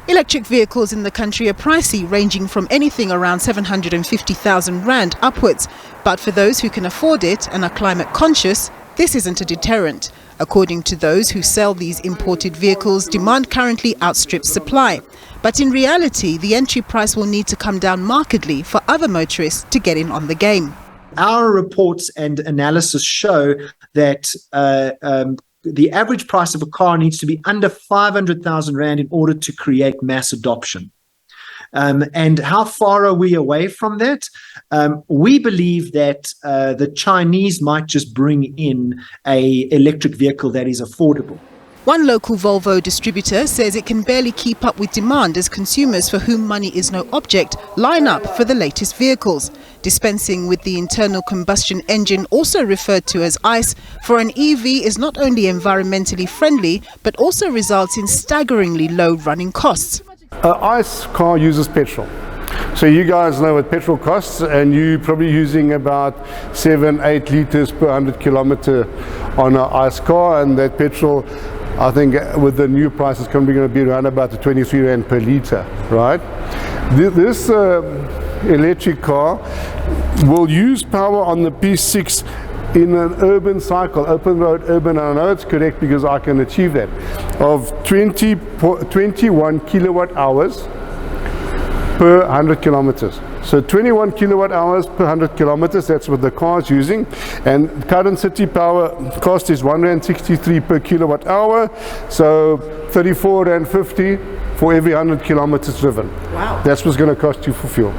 Electric vehicles in the country are pricey, ranging from anything around 750,000 rand upwards. But for those who can afford it and are climate conscious, this isn't a deterrent. According to those who sell these imported vehicles, demand currently outstrips supply. But in reality, the entry price will need to come down markedly for other motorists to get in on the game. Our reports and analysis show that the average price of a car needs to be under 500,000 Rand in order to create mass adoption. And how far are we away from that? We believe that the Chinese might just bring in an electric vehicle that is affordable. One local Volvo distributor says it can barely keep up with demand as consumers for whom money is no object line up for the latest vehicles. Dispensing with the internal combustion engine, also referred to as ICE, for an EV is not only environmentally friendly but also results in staggeringly low running costs. An ICE car uses petrol. So you guys know what petrol costs, and you're probably using about 7-8 litres per 100 kilometre on an ICE car, and that petrol, I think with the new price, is going to be around about the 23 Rand per litre, right? This electric car will use power on the P6 in an urban cycle, open road, urban, I know it's correct because I can achieve that, of 21 kilowatt hours per 100 kilometers. So 21 kilowatt hours per 100 kilometers, that's what the car is using. And current city power cost is 163 per kilowatt hour, so 34.50 for every 100 kilometers driven. Wow. That's what's going to cost you for fuel.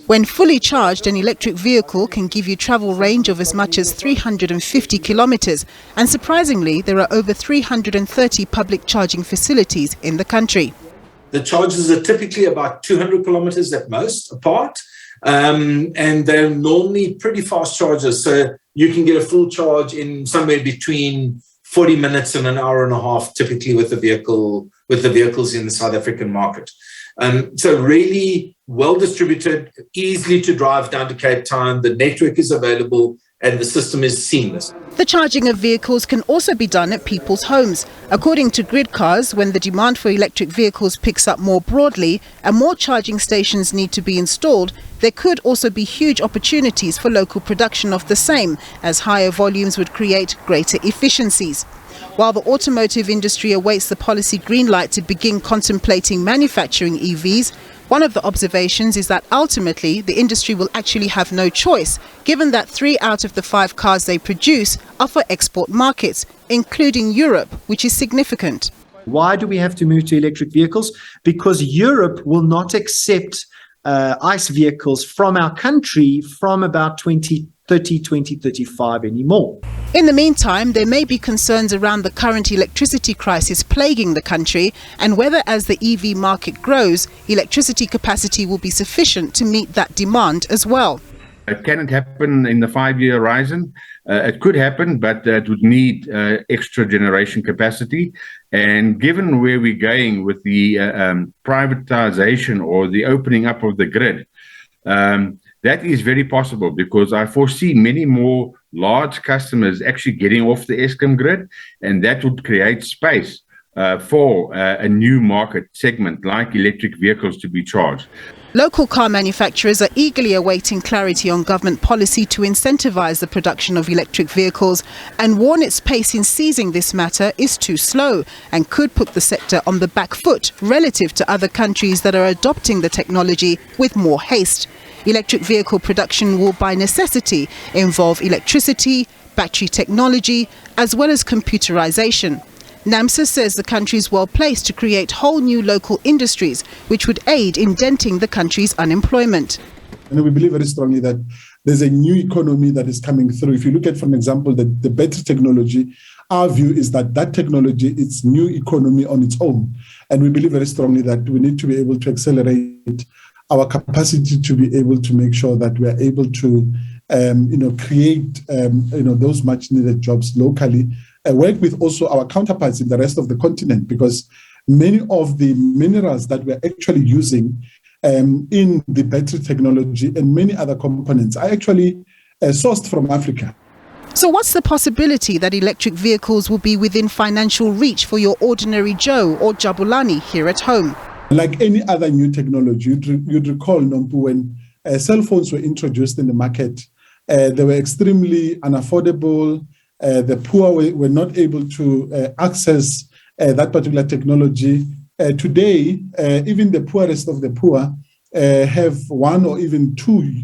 When fully charged, an electric vehicle can give you travel range of as much as 350 kilometers. And surprisingly, there are over 330 public charging facilities in the country. The charges are typically about 200 kilometers at most apart, and they're normally pretty fast chargers. So you can get a full charge in somewhere between 40 minutes and an hour and a half, typically with the vehicles in the South African market. So really well distributed, easily to drive down to Cape Town. The network is available and the system is seamless. The charging of vehicles can also be done at people's homes. According to Gridcars, when the demand for electric vehicles picks up more broadly and more charging stations need to be installed, there could also be huge opportunities for local production of the same, as higher volumes would create greater efficiencies. While the automotive industry awaits the policy green light to begin contemplating manufacturing EVs, one of the observations is that ultimately the industry will actually have no choice, given that 3 out of the 5 cars they produce are for export markets, including Europe, which is significant. Why do we have to move to electric vehicles? Because Europe will not accept ICE vehicles from our country from about 2030, 2035 anymore. In the meantime, there may be concerns around the current electricity crisis plaguing the country and whether, as the EV market grows, electricity capacity will be sufficient to meet that demand as well. It cannot happen in the 5-year horizon. It could happen, but it would need extra generation capacity. And given where we're going with the privatization or the opening up of the grid, that is very possible, because I foresee many more large customers actually getting off the Eskom grid, and that would create space for a new market segment like electric vehicles to be charged. Local car manufacturers are eagerly awaiting clarity on government policy to incentivize the production of electric vehicles and warn its pace in seizing this matter is too slow and could put the sector on the back foot relative to other countries that are adopting the technology with more haste. Electric vehicle production will by necessity involve electricity, battery technology, as well as computerization. NAMSA says the country is well placed to create whole new local industries, which would aid in denting the country's unemployment. And we believe very strongly that there's a new economy that is coming through. If you look at, for example, the battery technology, our view is that technology is new economy on its own. And we believe very strongly that we need to be able to accelerate our capacity to be able to make sure that we are able to create those much needed jobs locally, work with also our counterparts in the rest of the continent, because many of the minerals that we're actually using in the battery technology and many other components are actually sourced from Africa. So what's the possibility that electric vehicles will be within financial reach for your ordinary Joe or Jabulani here at home? Like any other new technology, you'd recall, Nompu, when cell phones were introduced in the market, they were extremely unaffordable. The poor were not able to access that particular technology. Today, even the poorest of the poor have one or even two,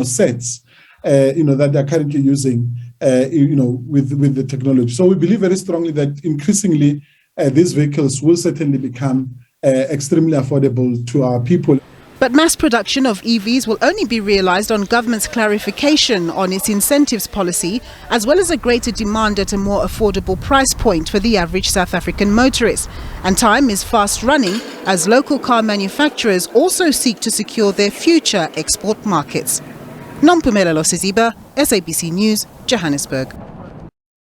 sets, that they're currently using, with the technology. So we believe very strongly that increasingly these vehicles will certainly become extremely affordable to our people. But mass production of EVs will only be realised on government's clarification on its incentives policy, as well as a greater demand at a more affordable price point for the average South African motorist. And time is fast running as local car manufacturers also seek to secure their future export markets. Nompumelelo Siziba, SABC News, Johannesburg.